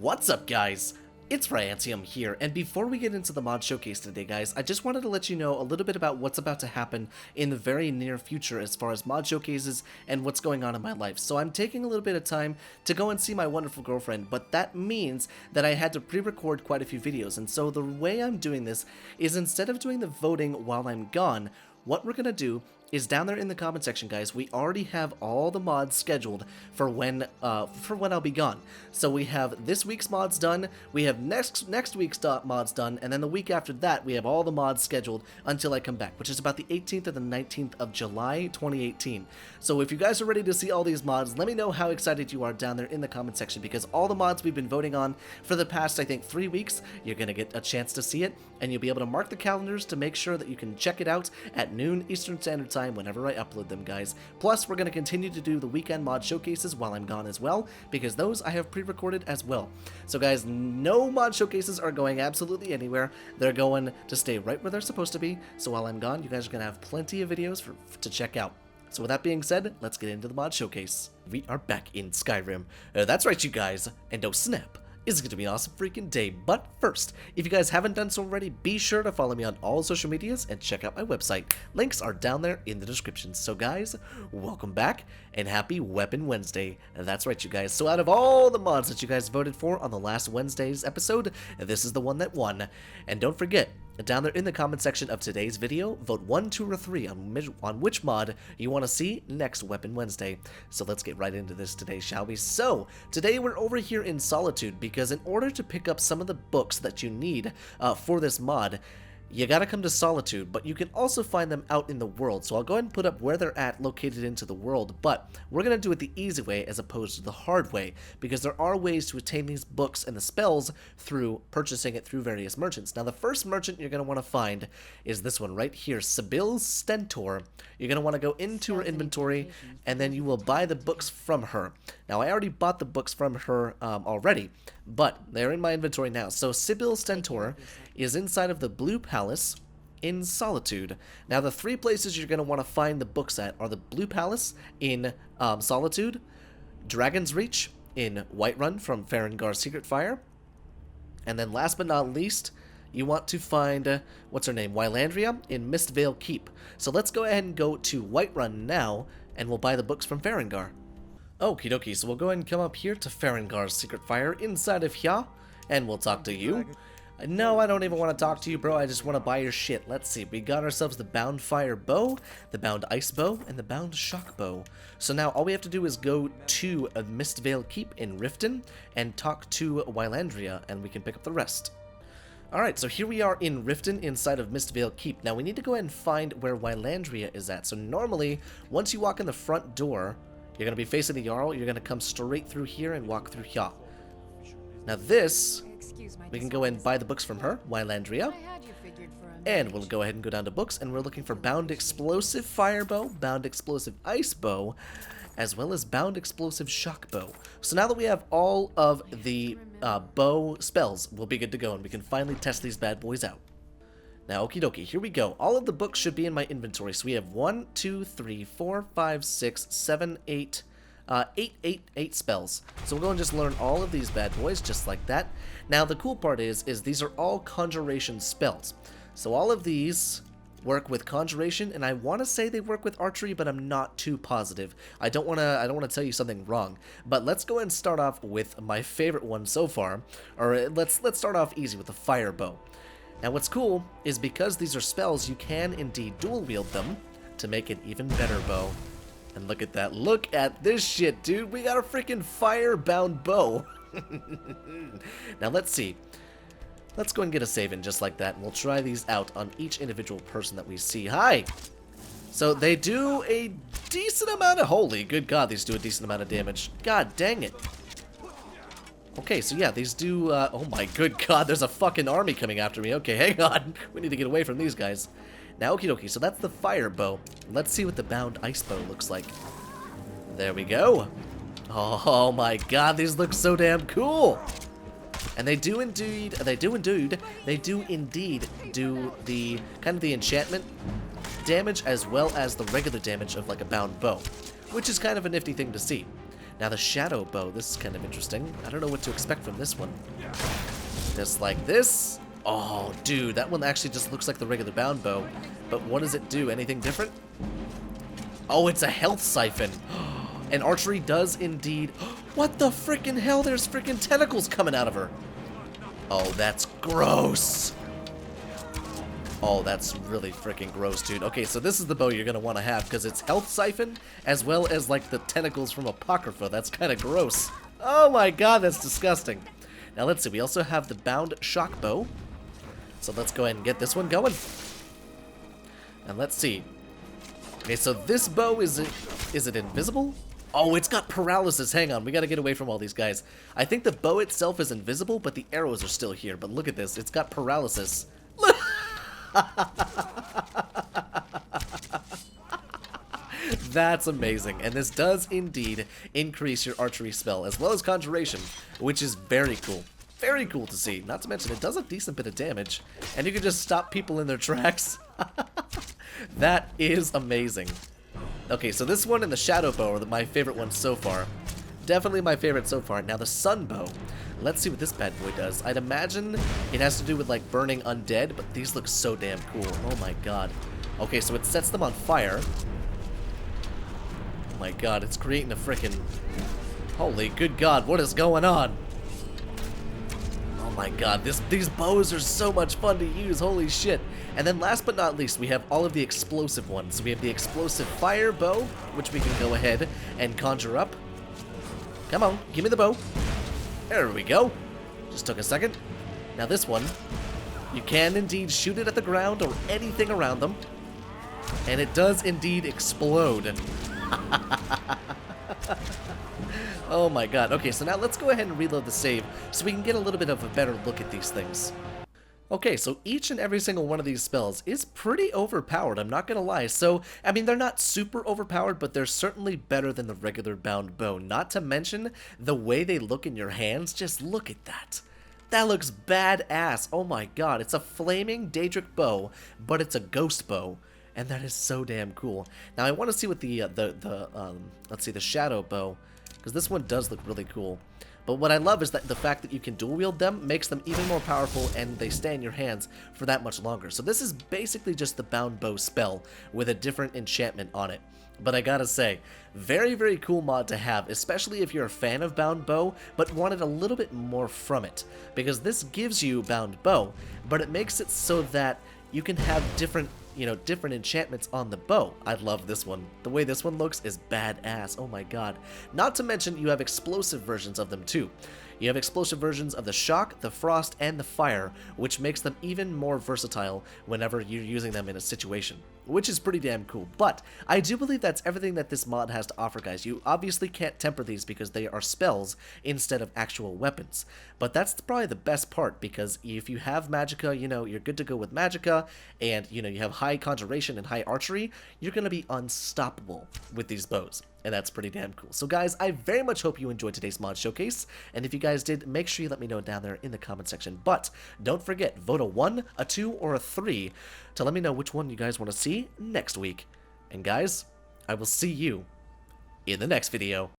What's up, guys? It's Ryantium here, and before we get into the mod showcase today, guys, I just wanted to let you know a little bit about what's about to happen in the very near future as far as mod showcases and what's going on in my life. So I'm taking a little bit of time to go and see my wonderful girlfriend, but that means that I had to pre-record quite a few videos, and so the way I'm doing this is instead of doing the voting while I'm gone, what we're gonna do is down there in the comment section, guys, we already have all the mods scheduled for when I'll be gone. So we have this week's mods done, we have next week's mods done, and then the week after that we have all the mods scheduled until I come back, which is about the 18th and the 19th of July 2018. So if you guys are ready to see all these mods, let me know how excited you are down there in the comment section, because all the mods we've been voting on for the past, I think, 3 weeks, you're gonna get a chance to see it, and you'll be able to mark the calendars to make sure that you can check it out at noon Eastern Standard Time whenever I upload them, guys. Plus, we're going to continue to do the weekend mod showcases while I'm gone as well, because those I have pre-recorded as well. So guys, no mod showcases are going absolutely anywhere. They're going to stay right where they're supposed to be, so while I'm gone, you guys are going to have plenty of videos to check out. So with that being said, let's get into the mod showcase. We are back in Skyrim. That's right, you guys, and oh snap, it's going to be an awesome freaking day. But first, if you guys haven't done so already, be sure to follow me on all social medias and check out my website. Links are down there in the description. So guys, welcome back and happy Weapon Wednesday. That's right, you guys. So out of all the mods that you guys voted for on the last Wednesday's episode, this is the one that won. And don't forget, down there in the comment section of today's video, vote 1, 2, or 3 on which mod you want to see next Weapon Wednesday. So let's get right into this today, shall we? So, today we're over here in Solitude, because in order to pick up some of the books that you need for this mod, you gotta come to Solitude, but you can also find them out in the world. So I'll go ahead and put up where they're at located into the world, but we're gonna do it the easy way as opposed to the hard way, because there are ways to attain these books and the spells through purchasing it through various merchants. Now the first merchant you're gonna want to find is this one right here, Sibyl Stentor. You're gonna want to go into her inventory, and then you will buy the books from her. Now I already bought the books from her already, but they're in my inventory now. So Sibyl Stentor is inside of the Blue Palace in Solitude. Now the 3 places you're going to want to find the books at are the Blue Palace in Solitude, Dragon's Reach in Whiterun from Farengar's Secret Fire, and then last but not least, you want to find, what's her name, Wylandria in Mistvale Keep. So let's go ahead and go to Whiterun now, and we'll buy the books from Farengar. Okie dokie, so we'll go ahead and come up here to Farengar's Secret Fire inside of here, and we'll talk to you. No, I don't even want to talk to you, bro. I just want to buy your shit. Let's see. We got ourselves the Bound Fire Bow, the Bound Ice Bow, and the Bound Shock Bow. So now all we have to do is go to Mistvale Keep in Riften and talk to Wylandria, and we can pick up the rest. Alright, so here we are in Riften inside of Mistvale Keep. Now we need to go ahead and find where Wylandria is at. So normally, once you walk in the front door, you're going to be facing the Jarl. You're going to come straight through here and walk through here. Now this, we can go ahead and buy the books from her, Wylandria. And we'll go ahead and go down to books, and we're looking for Bound Explosive Fire Bow, Bound Explosive Ice Bow, as well as Bound Explosive Shock Bow. So now that we have all of the bow spells, we'll be good to go, and we can finally test these bad boys out. Now, okie dokie, here we go. All of the books should be in my inventory. So we have 1, 2, 3, 4, 5, 6, 7, 8, 8 spells. So we'll go and just learn all of these bad boys just like that. Now, the cool part is these are all conjuration spells. So all of these work with conjuration, and I want to say they work with archery, but I'm not too positive. I don't want to tell you something wrong. But let's go ahead and start off with my favorite one so far. Or let's start off easy with the fire bow. Now what's cool is because these are spells, you can indeed dual wield them to make an even better bow. And look at that. Look at this shit, dude. We got a freaking fire-bound bow. Now let's see. Let's go and get a save in just like that, and we'll try these out on each individual person that we see. Hi! So they do a decent amount of... Holy good god, these do a decent amount of damage. God dang it. Okay, so yeah, these do, oh my good god, there's a fucking army coming after me. Okay, hang on. We need to get away from these guys. Now, okie dokie, so that's the fire bow. Let's see what the Bound Ice Bow looks like. There we go. Oh my god, these look so damn cool. And they do indeed do the, kind of the enchantment damage as well as the regular damage of like a bound bow, which is kind of a nifty thing to see. Now the shadow bow, this is kind of interesting. I don't know what to expect from this one. Just like this. Oh, dude, that one actually just looks like the regular bound bow. But what does it do? Anything different? Oh, it's a health siphon. And archery does indeed... What the freaking hell? There's freaking tentacles coming out of her. Oh, that's gross. Oh, that's really freaking gross, dude. Okay, so this is the bow you're going to want to have because it's health siphon as well as like the tentacles from Apocrypha. That's kind of gross. Oh my god, that's disgusting. Now let's see. We also have the bound shock bow. So let's go ahead and get this one going. And let's see. Okay, so this bow, is it invisible? Oh, it's got paralysis. Hang on, we gotta get away from all these guys. I think the bow itself is invisible, but the arrows are still here. But look at this, it's got paralysis. That's amazing, and this does indeed increase your archery spell, as well as conjuration, which is very cool. Very cool to see. Not to mention, it does a decent bit of damage, and you can just stop people in their tracks. That is amazing. Okay, so this one and the shadow bow are my favorite ones so far. Definitely my favorite so far. Now the sun bow. Let's see what this bad boy does. I'd imagine it has to do with like burning undead, but these look so damn cool. Oh my god. Okay, so it sets them on fire. Oh my god, it's creating a frickin'... Holy good god, what is going on? Oh my god, these bows are so much fun to use, holy shit. And then last but not least, we have all of the explosive ones. So we have the explosive fire bow, which we can go ahead and conjure up. Come on, give me the bow. There we go. Just took a second. Now this one, you can indeed shoot it at the ground or anything around them. And it does indeed explode. Oh my god. Okay, so now let's go ahead and reload the save so we can get a little bit of a better look at these things. Okay, so each and every single one of these spells is pretty overpowered, I'm not gonna lie. So, I mean, they're not super overpowered, but they're certainly better than the regular bound bow. Not to mention, the way they look in your hands, just look at that. That looks badass. Oh my god, it's a flaming Daedric bow, but it's a ghost bow. And that is so damn cool. Now, I want to see what let's see, the shadow bow, because this one does look really cool. But what I love is that the fact that you can dual wield them makes them even more powerful, and they stay in your hands for that much longer. So this is basically just the bound bow spell with a different enchantment on it. But I gotta say, very, very cool mod to have, especially if you're a fan of bound bow, but wanted a little bit more from it. Because this gives you bound bow, but it makes it so that you can have different enchantments on the bow. I love this one. The way this one looks is badass. Oh my god. Not to mention, you have explosive versions of them too. You have explosive versions of the shock, the frost, and the fire, which makes them even more versatile whenever you're using them in a situation, which is pretty damn cool. But I do believe that's everything that this mod has to offer, guys. You obviously can't temper these because they are spells instead of actual weapons. But that's probably the best part, because if you have magicka, you're good to go with magicka, and you have high conjuration and high archery, you're going to be unstoppable with these bows. And that's pretty damn cool. So guys, I very much hope you enjoyed today's mod showcase. And if you guys did, make sure you let me know down there in the comment section. But don't forget, vote a 1, a 2, or a 3 to let me know which one you guys want to see next week. And guys, I will see you in the next video.